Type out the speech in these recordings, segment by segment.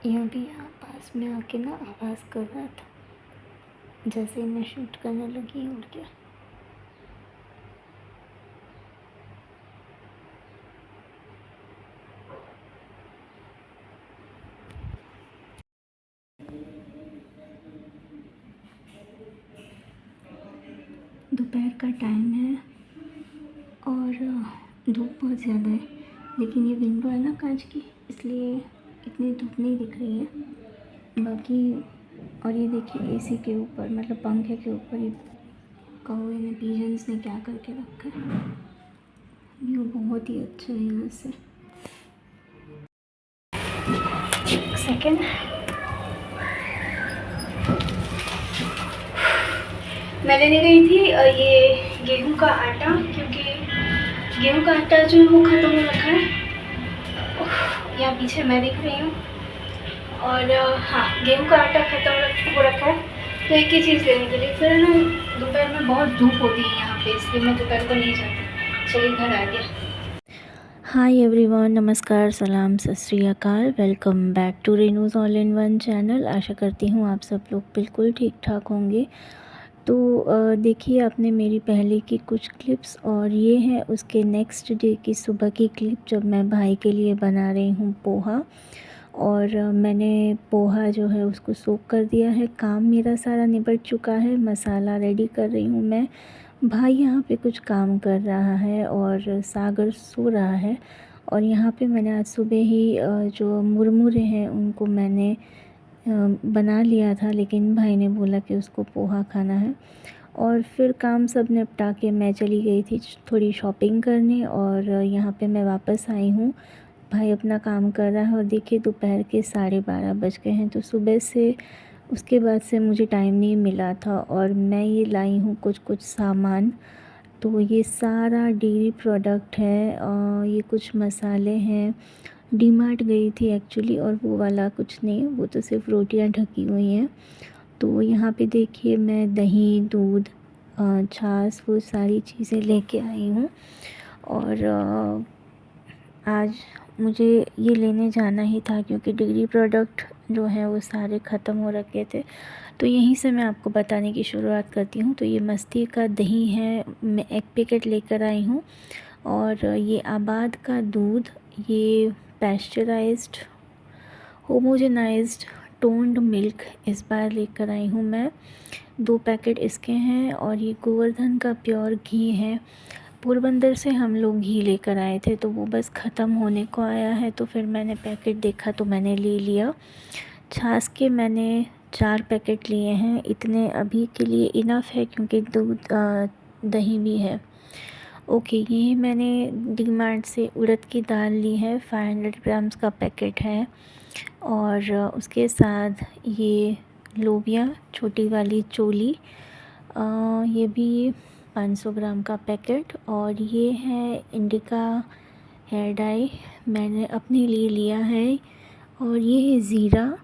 यहाँ भी यहाँ पास में आके ना आवाज़ कर रहा था। जैसे ही मैं शूट करने लगी उड़ गया। दोपहर का टाइम है और धूप बहुत ज़्यादा है, लेकिन ये विंडो है ना कांच की, इसलिए इतनी धूप नहीं दिख रही है बाकी। और ये देखिए एसी के ऊपर, मतलब पंखे के ऊपर ये कौवे ने, पिजन्स ने क्या करके रखा है। व्यू बहुत ही अच्छा है यहाँ से। एक सेकेंड। मैं लेने गई थी ये गेहूं का आटा, क्योंकि गेहूं का आटा जो है वो ख़त्म हो रखा है। यहाँ पीछे मैं दिख रही हूँ। और हाँ, गेहूं का आटा ख़त्म हो रखा है, तो एक ही चीज़ लेने के लिए। फिर ना दोपहर में बहुत धूप होती है यहाँ पे, इसलिए मैं दोपहर को नहीं जाती। चलिए घर आ गया। हाय एवरीवन, नमस्कार, सलाम, सत श्री अकाल। Welcome back to Renu's all in one channel. आशा करती हूँ आप सब लोग बिल्कुल ठीक ठाक होंगे। तो देखिए आपने मेरी पहले की कुछ क्लिप्स, और ये है उसके नेक्स्ट डे की सुबह की क्लिप, जब मैं भाई के लिए बना रही हूँ पोहा। और मैंने पोहा जो है उसको सोक कर दिया है। काम मेरा सारा निपट चुका है, मसाला रेडी कर रही हूँ मैं। भाई यहाँ पे कुछ काम कर रहा है और सागर सो रहा है। और यहाँ पे मैंने आज सुबह ही जो मुरमुरे हैं उनको मैंने बना लिया था, लेकिन भाई ने बोला कि उसको पोहा खाना है। और फिर काम सब निपटा के मैं चली गई थी थोड़ी शॉपिंग करने, और यहाँ पे मैं वापस आई हूँ। भाई अपना काम कर रहा है और देखिए दोपहर के 12:30 बज गए हैं। तो सुबह से उसके बाद से मुझे टाइम नहीं मिला था, और मैं ये लाई हूँ कुछ सामान। तो ये सारा डेयरी प्रोडक्ट है, ये कुछ मसाले हैं। डीमार्ट गई थी एक्चुअली, और वो वाला कुछ नहीं, वो तो सिर्फ रोटियां ढकी हुई हैं। तो यहाँ पे देखिए मैं दही, दूध, छाछ, वो सारी चीज़ें लेके आई हूँ। और आज मुझे ये लेने जाना ही था, क्योंकि डेयरी प्रोडक्ट जो हैं वो सारे ख़त्म हो रखे थे। तो यहीं से मैं आपको बताने की शुरुआत करती हूँ। तो ये मस्ती का दही है, मैं एक पैकेट लेकर आई हूँ। और ये आबाद का दूध, ये पैस्चराइज्ड होमोजेनाइज्ड टोन्ड मिल्क इस बार लेकर आई हूँ मैं। 2 पैकेट इसके हैं। और ये गोवर्धन का प्योर घी है। पोरबंदर से हम लोग घी लेकर आए थे, तो वो बस ख़त्म होने को आया है, तो फिर मैंने पैकेट देखा तो मैंने ले लिया। छाछ के मैंने 4 पैकेट लिए हैं, इतने अभी के लिए इनफ है, क्योंकि दूध दही भी है। ओके, ये मैंने डीमार्ट से उड़द की दाल ली है, 500 ग्राम्स का पैकेट है। और उसके साथ ये लोबिया छोटी वाली चोली, ये भी 500 ग्राम का पैकेट। और ये है इंडिका हेयर डाई, मैंने अपने लिए लिया है। और ये है ज़ीरा,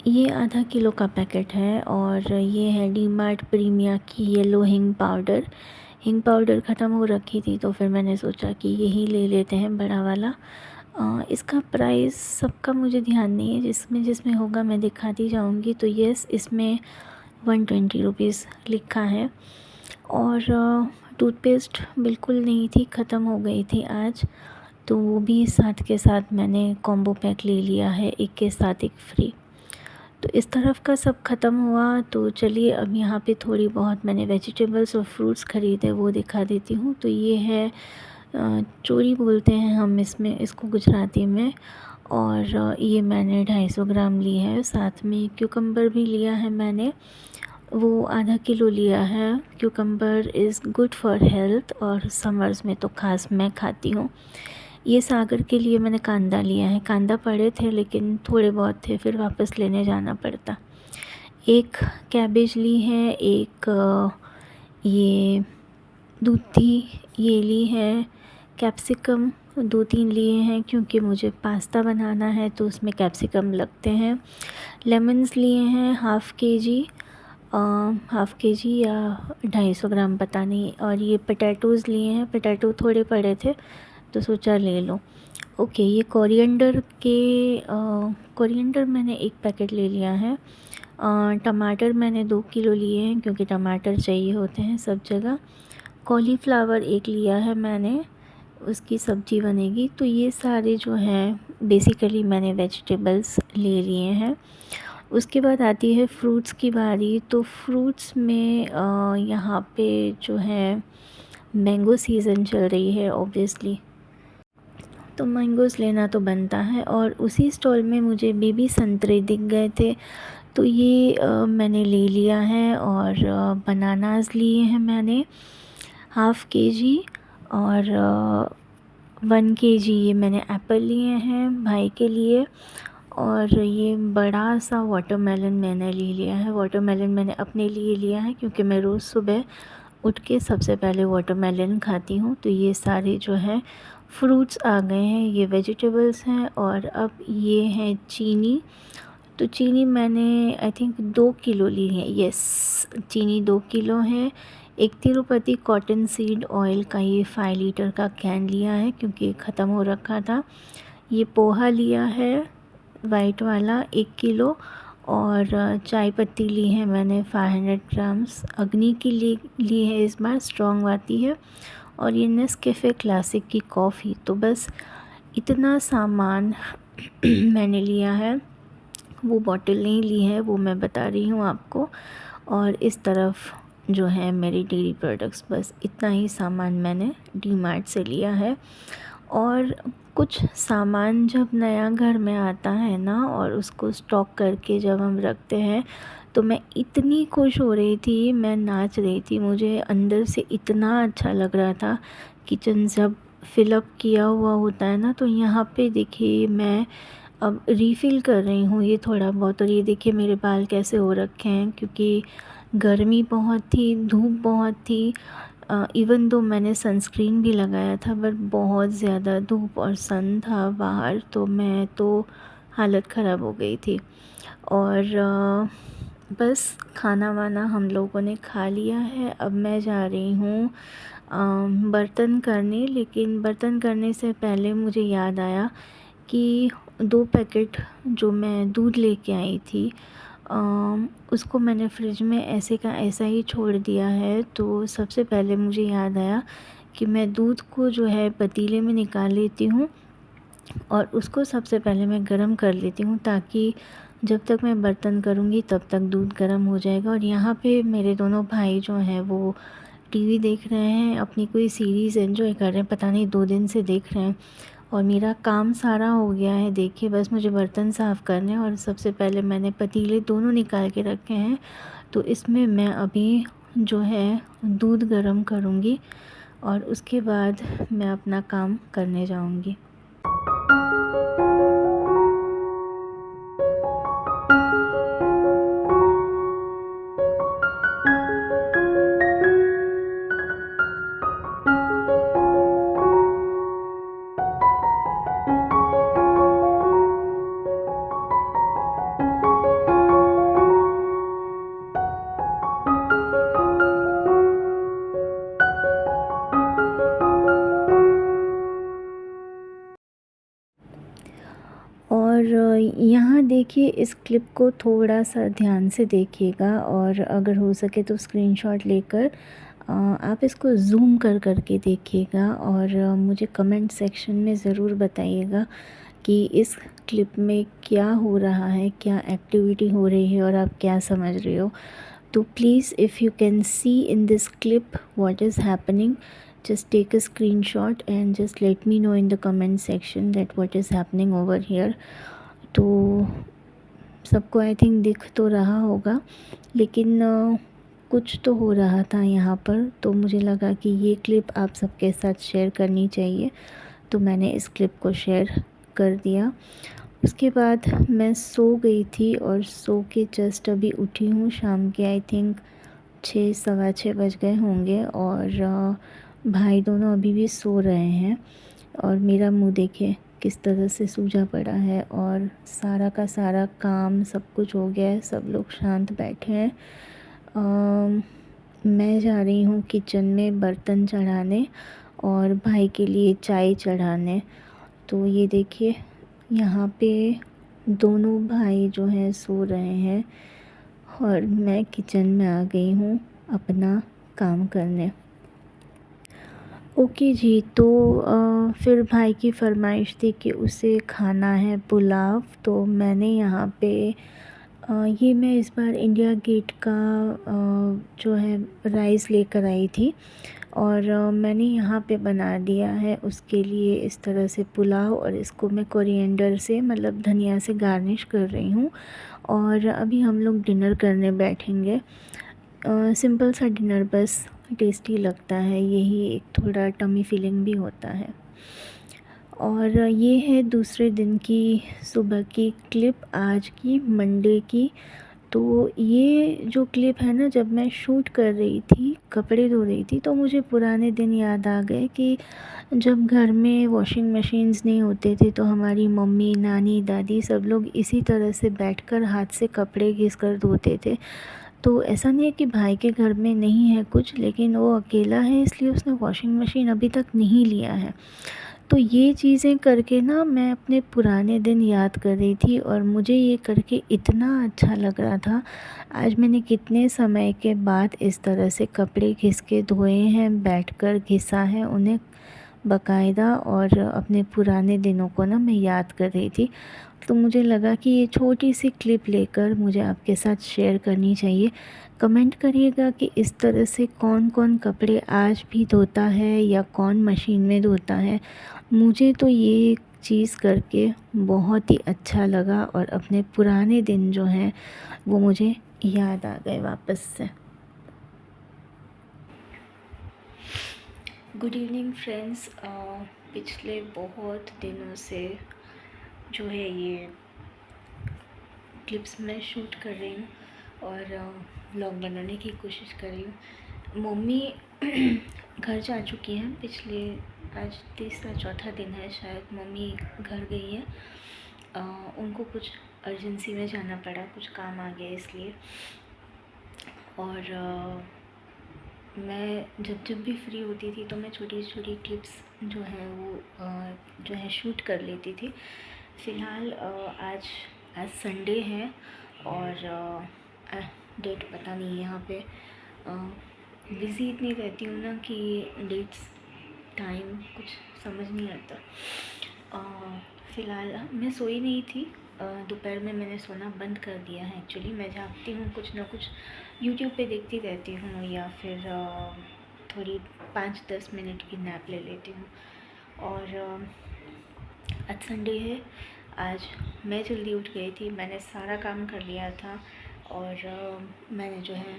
ये आधा किलो का पैकेट है। और ये है डीमार्ट प्रीमिया की येलो हिंग पाउडर। हिंग पाउडर ख़त्म हो रखी थी, तो फिर मैंने सोचा कि यही ले लेते हैं बड़ा वाला। इसका प्राइस सबका मुझे ध्यान नहीं है, जिसमें जिसमें होगा मैं दिखाती जाऊंगी। तो यस, इसमें 120 रुपीज़ लिखा है। और टूथपेस्ट बिल्कुल नहीं थी, ख़त्म हो गई थी आज, तो वो भी साथ के साथ मैंने कॉम्बो पैक ले लिया है, एक के साथ एक फ्री। तो इस तरफ का सब ख़त्म हुआ। तो चलिए अब यहाँ पे थोड़ी बहुत मैंने वेजिटेबल्स और फ्रूट्स ख़रीदे, वो दिखा देती हूँ। तो ये है चोरी बोलते हैं हम इसको गुजराती में। और ये मैंने 250 ग्राम ली है। साथ में क्यूकम्बर भी लिया है मैंने, वो आधा किलो लिया है। Cucumber is good for health, और समर्स में तो ख़ास मैं खाती हूँ। ये सागर के लिए मैंने कांदा लिया है। कांदा पड़े थे लेकिन थोड़े बहुत थे, फिर वापस लेने जाना पड़ता। एक कैबेज ली है, एक ये दूधी ये ली है। कैप्सिकम 2-3 लिए हैं, क्योंकि मुझे पास्ता बनाना है तो उसमें कैप्सिकम लगते हैं। लेमन्स लिए हैं हाफ़ के जी या 250 ग्राम, पता नहीं। और ये पोटैटोज़ लिए हैं, पोटैटो थोड़े पड़े थे तो सोचा ले लो। ओके, ये कोरिएंडर मैंने 1 पैकेट ले लिया है। टमाटर मैंने 2 किलो लिए हैं क्योंकि टमाटर चाहिए होते हैं सब जगह। कॉलीफ्लावर 1 लिया है मैंने, उसकी सब्ज़ी बनेगी। तो ये सारे जो हैं बेसिकली मैंने वेजिटेबल्स ले लिए हैं। उसके बाद आती है फ्रूट्स की बारी। तो फ्रूट्स में यहाँ पे जो है मैंगो सीज़न चल रही है ऑब्वियसली, तो मैंगोज़ लेना तो बनता है। और उसी स्टॉल में मुझे बेबी संतरे दिख गए थे, तो ये मैंने ले लिया है। और बनानास लिए हैं मैंने ½ केजी, और 1 केजी ये मैंने एप्पल लिए हैं भाई के लिए। और ये बड़ा सा वाटरमेलन मैंने ले लिया है। वाटरमेलन मैंने अपने लिए लिया है क्योंकि मैं रोज़ सुबह उठ के सबसे पहले वाटरमेलन खाती हूँ। तो ये सारे जो है फ्रूट्स आ गए हैं, ये वेजिटेबल्स हैं। और अब ये है चीनी। तो चीनी मैंने आई थिंक 2 किलो ली है। यस, चीनी 2 किलो है। एक तिरुपति कॉटन सीड ऑयल का ये 5 लीटर का कैन लिया है क्योंकि ख़त्म हो रखा था। ये पोहा लिया है वाइट वाला 1 किलो। और चाय पत्ती ली है मैंने 500 ग्राम्स। अग्नि की ली है, इस बार स्ट्रॉन्ग आती है। और ये नेस्कैफ़े क्लासिक की कॉफ़ी। तो बस इतना सामान मैंने लिया है। वो बॉटल नहीं ली है, वो मैं बता रही हूँ आपको। और इस तरफ जो है मेरी डेयरी प्रोडक्ट्स, बस इतना ही सामान मैंने डीमार्ट से लिया है। और कुछ सामान जब नया घर में आता है ना और उसको स्टॉक करके जब हम रखते हैं, तो मैं इतनी खुश हो रही थी, मैं नाच रही थी। मुझे अंदर से इतना अच्छा लग रहा था। किचन जब फिलअप किया हुआ होता है ना, तो यहाँ पे देखिए मैं अब रीफ़िल कर रही हूँ ये थोड़ा बहुत। और ये देखिए मेरे बाल कैसे हो रखे हैं क्योंकि गर्मी बहुत थी, धूप बहुत थी। इवन दो मैंने सनस्क्रीन भी लगाया था, बट बहुत ज़्यादा धूप और सन था बाहर, तो मैं तो हालत ख़राब हो गई थी। और बस खाना वाना हम लोगों ने खा लिया है। अब मैं जा रही हूँ बर्तन करने। लेकिन बर्तन करने से पहले मुझे याद आया कि 2 पैकेट जो मैं दूध लेके आई थी, उसको मैंने फ्रिज में ऐसे का ऐसा ही छोड़ दिया है। तो सबसे पहले मुझे याद आया कि मैं दूध को जो है पतीले में निकाल लेती हूँ और उसको सबसे पहले मैं गरम कर लेती हूँ, ताकि जब तक मैं बर्तन करूँगी तब तक दूध गरम हो जाएगा। और यहाँ पे मेरे दोनों भाई जो हैं वो टीवी देख रहे हैं, अपनी कोई सीरीज़ एंजॉय कर रहे हैं, पता नहीं 2 दिन से देख रहे हैं। और मेरा काम सारा हो गया है, देखिए बस मुझे बर्तन साफ़ करने हैं। और सबसे पहले मैंने पतीले दोनों निकाल के रखे हैं, तो इसमें मैं अभी जो है दूध गरम करूँगी और उसके बाद मैं अपना काम करने जाऊँगी। और यहाँ देखिए इस क्लिप को थोड़ा सा ध्यान से देखिएगा, और अगर हो सके तो स्क्रीनशॉट लेकर आप इसको ज़ूम कर के देखिएगा। और मुझे कमेंट सेक्शन में ज़रूर बताइएगा कि इस क्लिप में क्या हो रहा है, क्या एक्टिविटी हो रही है और आप क्या समझ रहे हो। तो please if you can see in this clip what is happening, just take a screenshot and just let me know in the comment section that what is happening over here. तो सबको आई थिंक दिख तो रहा होगा, लेकिन कुछ तो हो रहा था यहाँ पर, तो मुझे लगा कि ये क्लिप आप सबके साथ शेयर करनी चाहिए, तो मैंने इस क्लिप को शेयर कर दिया। उसके बाद मैं सो गई थी और सो के जस्ट अभी उठी हूँ। शाम के आई थिंक 6 सवा 6 बज गए होंगे, और भाई दोनों अभी भी सो रहे हैं। और मेरा मुंह देखे किस तरह से सूजा पड़ा है, और सारा का सारा काम सब कुछ हो गया है, सब लोग शांत बैठे हैं। मैं जा रही हूँ किचन में बर्तन चढ़ाने, और भाई के लिए चाय चढ़ाने। तो ये देखिए यहाँ पे दोनों भाई जो हैं सो रहे हैं और मैं किचन में आ गई हूँ अपना काम करने। ओके जी, तो फिर भाई की फ़रमाइश थी कि उसे खाना है पुलाव, तो मैंने यहाँ पे ये मैं इस बार इंडिया गेट का जो है राइस लेकर आई थी और मैंने यहाँ पे बना दिया है उसके लिए इस तरह से पुलाव, और इसको मैं कोरिएंडर से मतलब धनिया से गार्निश कर रही हूँ। और अभी हम लोग डिनर करने बैठेंगे। सिंपल सा डिनर, बस टेस्टी लगता है, यही एक थोड़ा टमी फीलिंग भी होता है। और ये है दूसरे दिन की सुबह की क्लिप, आज की मंडे की। तो ये जो क्लिप है ना, जब मैं शूट कर रही थी, कपड़े धो रही थी, तो मुझे पुराने दिन याद आ गए कि जब घर में वॉशिंग मशीन्स नहीं होते थे तो हमारी मम्मी, नानी, दादी सब लोग इसी तरह से बैठकर हाथ से कपड़े घिस कर धोते थे। तो ऐसा नहीं है कि भाई के घर में नहीं है कुछ, लेकिन वो अकेला है इसलिए उसने वॉशिंग मशीन अभी तक नहीं लिया है। तो ये चीज़ें करके ना मैं अपने पुराने दिन याद कर रही थी और मुझे ये करके इतना अच्छा लग रहा था। आज मैंने कितने समय के बाद इस तरह से कपड़े घिस के धोए हैं, बैठकर घिसा है उन्हें बाकायदा, और अपने पुराने दिनों को ना मैं याद कर रही थी। तो मुझे लगा कि ये छोटी सी क्लिप लेकर मुझे आपके साथ शेयर करनी चाहिए। कमेंट करिएगा कि इस तरह से कौन कौन कपड़े आज भी धोता है या कौन मशीन में धोता है। मुझे तो ये चीज़ करके बहुत ही अच्छा लगा और अपने पुराने दिन जो हैं वो मुझे याद आ गए वापस से। Good evening friends. पिछले बहुत दिनों से जो है ये क्लिप्स मैं शूट कर रही हूँ और व्लॉग बनाने की कोशिश कर रही हूँ। मम्मी घर जा चुकी हैं, पिछले आज तीसरा चौथा दिन है शायद मम्मी घर गई है। उनको कुछ अर्जेंसी में जाना पड़ा, कुछ काम आ गया इसलिए। और मैं जब भी फ्री होती थी तो मैं छोटी छोटी क्लिप्स जो हैं वो जो है शूट कर लेती थी। फ़िलहाल आज संडे है और डेट पता नहीं, यहाँ पे बिज़ी इतनी रहती हूँ ना कि डेट्स टाइम कुछ समझ नहीं आता। फ़िलहाल मैं सोई नहीं थी, दोपहर में मैंने सोना बंद कर दिया है। एक्चुअली मैं जागती हूँ, कुछ ना कुछ यूट्यूब पे देखती रहती हूँ या फिर थोड़ी 5-10 मिनट की नैप ले लेती हूँ। और आज संडे है, आज मैं जल्दी उठ गई थी, मैंने सारा काम कर लिया था और मैंने जो है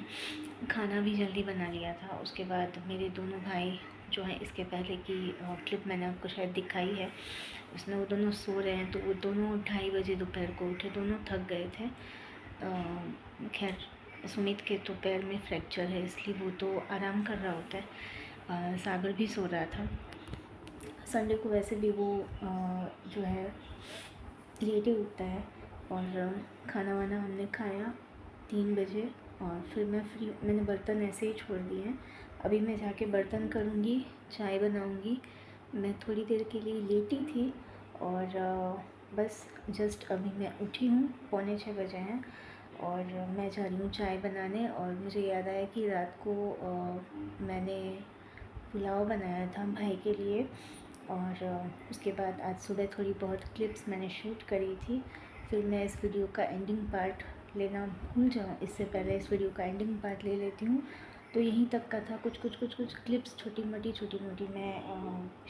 खाना भी जल्दी बना लिया था। उसके बाद मेरे दोनों भाई जो हैं, इसके पहले की क्लिप मैंने आपको शायद दिखाई है, उसमें वो दोनों सो रहे हैं। तो वो दोनों 2:30 बजे दोपहर को उठे, दोनों थक गए थे। खैर सुमित के तो पैर में फ्रैक्चर है इसलिए वो तो आराम कर रहा होता है। सागर भी सो रहा था। संडे को वैसे भी वो जो है लेट ही उठता है। और खाना वाना हमने खाया 3 बजे और फिर मैंने बर्तन ऐसे ही छोड़ दिए हैं। अभी मैं जाके बर्तन करूँगी, चाय बनाऊँगी। मैं थोड़ी देर के लिए लेटी थी और बस जस्ट अभी मैं उठी हूँ, 5:45 बजे हैं और मैं जा रही हूँ चाय बनाने। और मुझे याद आया कि रात को मैंने पुलाव बनाया था भाई के लिए और उसके बाद आज सुबह थोड़ी बहुत क्लिप्स मैंने शूट करी थी। फिर मैं इस वीडियो का एंडिंग पार्ट लेना भूल जाऊँ, इससे पहले इस वीडियो का एंडिंग पार्ट ले लेती हूँ। तो यहीं तक का था, कुछ क्लिप्स छोटी मोटी मैं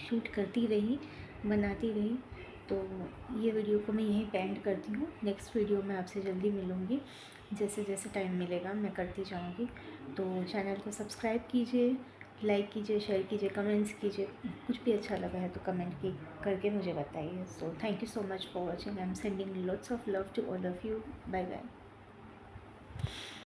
शूट करती रही, बनाती रही। तो ये वीडियो को मैं यहीं पे एंड करती हूँ। नेक्स्ट वीडियो में आपसे जल्दी मिलूँगी, जैसे जैसे टाइम मिलेगा मैं करती जाऊँगी। तो चैनल को सब्सक्राइब कीजिए, लाइक कीजिए, शेयर कीजिए, कमेंट्स कीजिए। कुछ भी अच्छा लगा है तो कमेंट करके मुझे बताइए। So thank you so much for watching. I am sending lots of love to all of you. Bye bye.